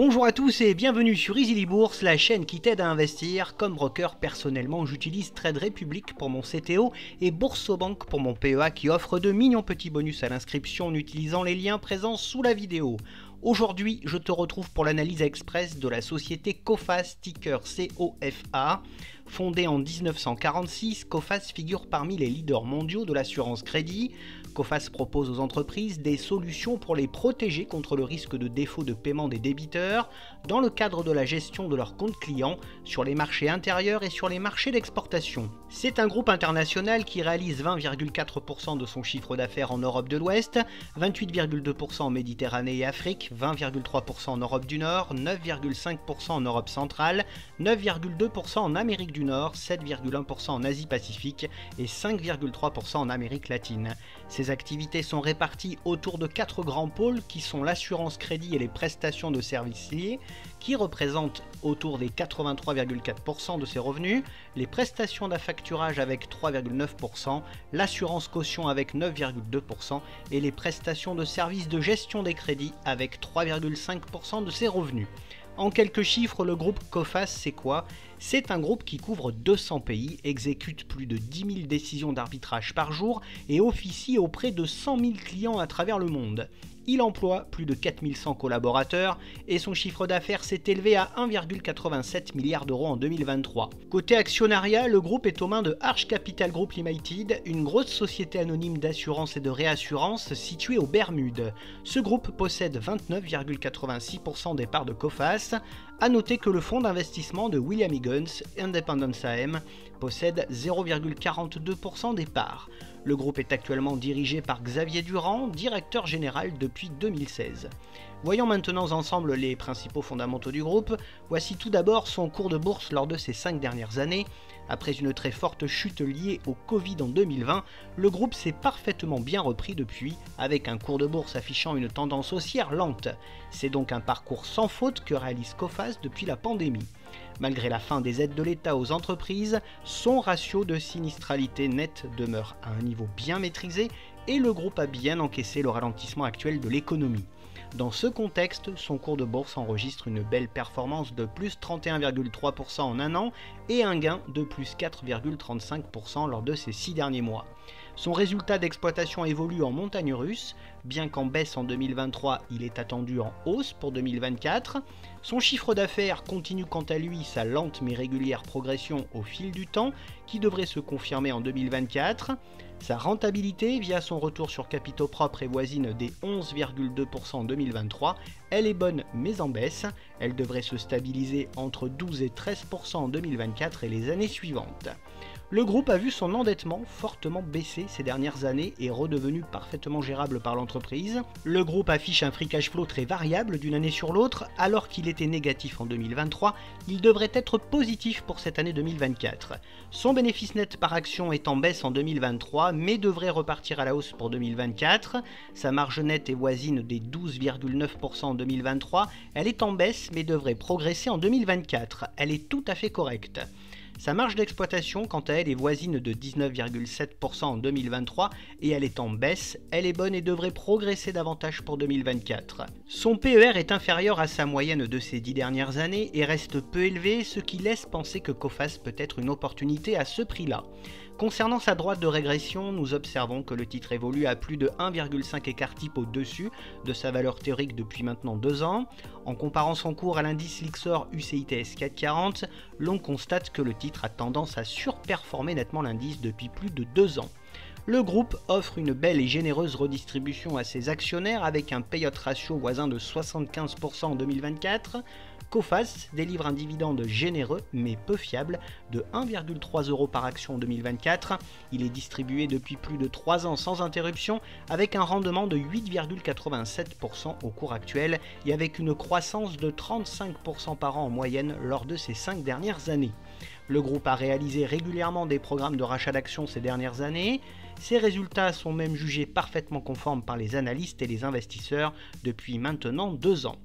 Bonjour à tous et bienvenue sur Easily Bourse, la chaîne qui t'aide à investir. Comme broker, personnellement, j'utilise Trade Republic pour mon CTO et Boursobank pour mon PEA qui offre de mignons petits bonus à l'inscription en utilisant les liens présents sous la vidéo. Aujourd'hui, je te retrouve pour l'analyse express de la société Coface, ticker COFA. Fondée en 1946, Coface figure parmi les leaders mondiaux de l'assurance crédit. Coface propose aux entreprises des solutions pour les protéger contre le risque de défaut de paiement des débiteurs dans le cadre de la gestion de leurs comptes clients sur les marchés intérieurs et sur les marchés d'exportation. C'est un groupe international qui réalise 20,4% de son chiffre d'affaires en Europe de l'Ouest, 28,2% en Méditerranée et Afrique, 20,3% en Europe du Nord, 9,5% en Europe centrale, 9,2% en Amérique du Nord, 7,1% en Asie-Pacifique et 5,3% en Amérique latine. Ces activités sont réparties autour de 4 grands pôles qui sont l'assurance crédit et les prestations de services liés, qui représentent autour des 83,4% de ses revenus, les prestations d'affacturage avec 3,9%, l'assurance caution avec 9,2% et les prestations de services de gestion des crédits avec 3,5% de ses revenus. En quelques chiffres, le groupe Coface, c'est quoi? C'est un groupe qui couvre 200 pays, exécute plus de 10 000 décisions d'arbitrage par jour et officie auprès de 100 000 clients à travers le monde. Il emploie plus de 4100 collaborateurs et son chiffre d'affaires s'est élevé à 1,87 milliard d'euros en 2023. Côté actionnariat, le groupe est aux mains de Arch Capital Group Limited, une grosse société anonyme d'assurance et de réassurance située aux Bermudes. Ce groupe possède 29,86% des parts de Coface. A noter que le fonds d'investissement de William Higgins, Independence AM, possède 0,42% des parts. Le groupe est actuellement dirigé par Xavier Durand, directeur général depuis 2016. Voyons maintenant ensemble les principaux fondamentaux du groupe. Voici tout d'abord son cours de bourse lors de ces 5 dernières années. Après une très forte chute liée au Covid en 2020, le groupe s'est parfaitement bien repris depuis, avec un cours de bourse affichant une tendance haussière lente. C'est donc un parcours sans faute que réalise Coface depuis la pandémie. Malgré la fin des aides de l'État aux entreprises, son ratio de sinistralité nette demeure à un niveau bien maîtrisé et le groupe a bien encaissé le ralentissement actuel de l'économie. Dans ce contexte, son cours de bourse enregistre une belle performance de plus 31,3% en un an et un gain de plus 4,35% lors de ces 6 derniers mois. Son résultat d'exploitation évolue en montagne russe, bien qu'en baisse en 2023, il est attendu en hausse pour 2024. Son chiffre d'affaires continue quant à lui sa lente mais régulière progression au fil du temps, qui devrait se confirmer en 2024. Sa rentabilité, via son retour sur capitaux propres, est voisine des 11,2% en 2023. Elle est bonne mais en baisse. Elle devrait se stabiliser entre 12 et 13% en 2024 et les années suivantes. Le groupe a vu son endettement fortement baisser ces dernières années et redevenu parfaitement gérable par l'entreprise. Le groupe affiche un free cash flow très variable d'une année sur l'autre, alors qu'il était négatif en 2023, il devrait être positif pour cette année 2024. Son bénéfice net par action est en baisse en 2023, mais devrait repartir à la hausse pour 2024. Sa marge nette est voisine des 12,9% en 2023, elle est en baisse mais devrait progresser en 2024. Elle est tout à fait correcte. Sa marge d'exploitation, quant à elle, est voisine de 19,7% en 2023 et elle est en baisse, elle est bonne et devrait progresser davantage pour 2024. Son PER est inférieur à sa moyenne de ces 10 dernières années et reste peu élevé, ce qui laisse penser que Coface peut être une opportunité à ce prix-là. Concernant sa droite de régression, nous observons que le titre évolue à plus de 1,5 écart type au-dessus de sa valeur théorique depuis maintenant 2 ans. En comparant son cours à l'indice Lyxor UCITS 440, l'on constate que le titre a tendance à surperformer nettement l'indice depuis plus de 2 ans. Le groupe offre une belle et généreuse redistribution à ses actionnaires avec un payout ratio voisin de 75% en 2024. Coface délivre un dividende généreux mais peu fiable de 1,3 € par action en 2024. Il est distribué depuis plus de 3 ans sans interruption avec un rendement de 8,87% au cours actuel et avec une croissance de 35% par an en moyenne lors de ces 5 dernières années. Le groupe a réalisé régulièrement des programmes de rachat d'actions ces dernières années. Ces résultats sont même jugés parfaitement conformes par les analystes et les investisseurs depuis maintenant 2 ans.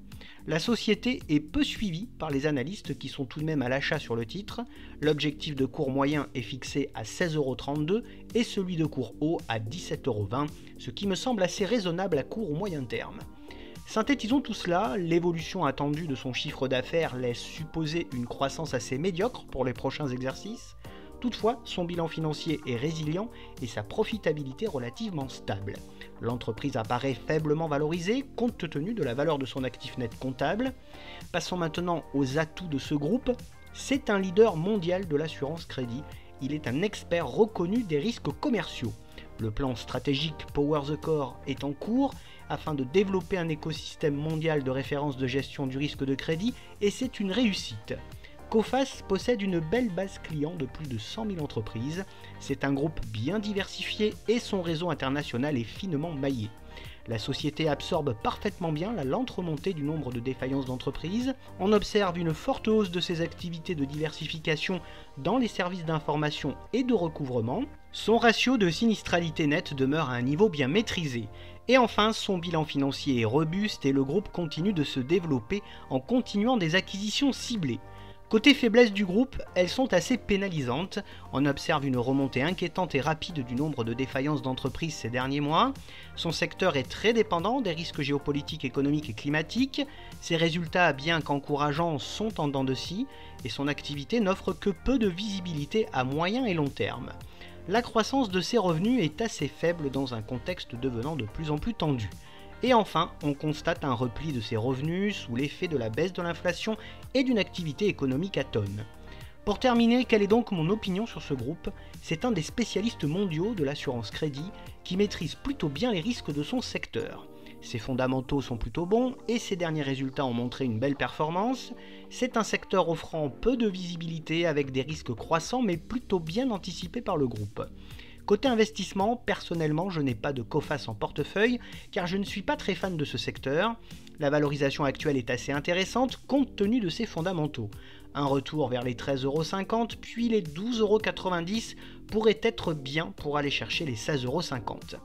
La société est peu suivie par les analystes qui sont tout de même à l'achat sur le titre. L'objectif de cours moyen est fixé à 16,32 € et celui de cours haut à 17,20 €, ce qui me semble assez raisonnable à court ou moyen terme. Synthétisons tout cela, l'évolution attendue de son chiffre d'affaires laisse supposer une croissance assez médiocre pour les prochains exercices. Toutefois, son bilan financier est résilient et sa profitabilité relativement stable. L'entreprise apparaît faiblement valorisée compte tenu de la valeur de son actif net comptable. Passons maintenant aux atouts de ce groupe. C'est un leader mondial de l'assurance crédit. Il est un expert reconnu des risques commerciaux. Le plan stratégique Power the Core est en cours afin de développer un écosystème mondial de référence de gestion du risque de crédit et c'est une réussite. Coface possède une belle base client de plus de 100 000 entreprises. C'est un groupe bien diversifié et son réseau international est finement maillé. La société absorbe parfaitement bien la lente remontée du nombre de défaillances d'entreprises. On observe une forte hausse de ses activités de diversification dans les services d'information et de recouvrement. Son ratio de sinistralité nette demeure à un niveau bien maîtrisé. Et enfin, son bilan financier est robuste et le groupe continue de se développer en continuant des acquisitions ciblées. Côté faiblesse du groupe, elles sont assez pénalisantes. On observe une remontée inquiétante et rapide du nombre de défaillances d'entreprises ces derniers mois. Son secteur est très dépendant des risques géopolitiques, économiques et climatiques. Ses résultats, bien qu'encourageants, sont en dents de scie et son activité n'offre que peu de visibilité à moyen et long terme. La croissance de ses revenus est assez faible dans un contexte devenant de plus en plus tendu. Et enfin, on constate un repli de ses revenus sous l'effet de la baisse de l'inflation et d'une activité économique atone. Pour terminer, quelle est donc mon opinion sur ce groupe? C'est un des spécialistes mondiaux de l'assurance crédit qui maîtrise plutôt bien les risques de son secteur. Ses fondamentaux sont plutôt bons et ses derniers résultats ont montré une belle performance. C'est un secteur offrant peu de visibilité avec des risques croissants mais plutôt bien anticipés par le groupe. Côté investissement, personnellement, je n'ai pas de Coface en portefeuille car je ne suis pas très fan de ce secteur. La valorisation actuelle est assez intéressante compte tenu de ses fondamentaux. Un retour vers les 13,50 € puis les 12,90 € pourrait être bien pour aller chercher les 16,50 €.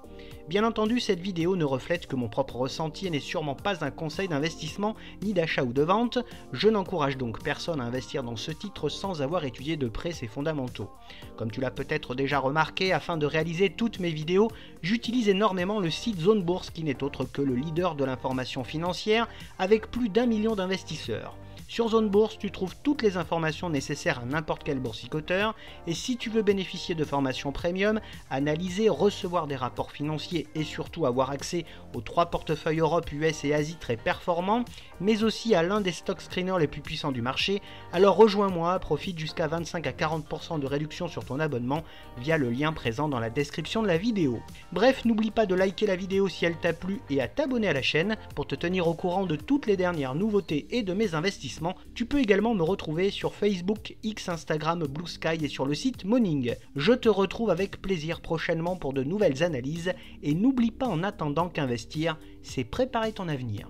Bien entendu, cette vidéo ne reflète que mon propre ressenti et n'est sûrement pas un conseil d'investissement ni d'achat ou de vente. Je n'encourage donc personne à investir dans ce titre sans avoir étudié de près ses fondamentaux. Comme tu l'as peut-être déjà remarqué, afin de réaliser toutes mes vidéos, j'utilise énormément le site Zone Bourse qui n'est autre que le leader de l'information financière avec plus d'1 million d'investisseurs. Sur Zone Bourse, tu trouves toutes les informations nécessaires à n'importe quel boursicoteur et si tu veux bénéficier de formations premium, analyser, recevoir des rapports financiers et surtout avoir accès aux 3 portefeuilles Europe, US et Asie très performants, mais aussi à l'un des stock screeners les plus puissants du marché, alors rejoins-moi, profite jusqu'à 25 à 40% de réduction sur ton abonnement via le lien présent dans la description de la vidéo. Bref, n'oublie pas de liker la vidéo si elle t'a plu et à t'abonner à la chaîne pour te tenir au courant de toutes les dernières nouveautés et de mes investissements. Tu peux également me retrouver sur Facebook, X, Instagram, Blue Sky et sur le site Moning. Je te retrouve avec plaisir prochainement pour de nouvelles analyses et n'oublie pas en attendant qu'investir, c'est préparer ton avenir.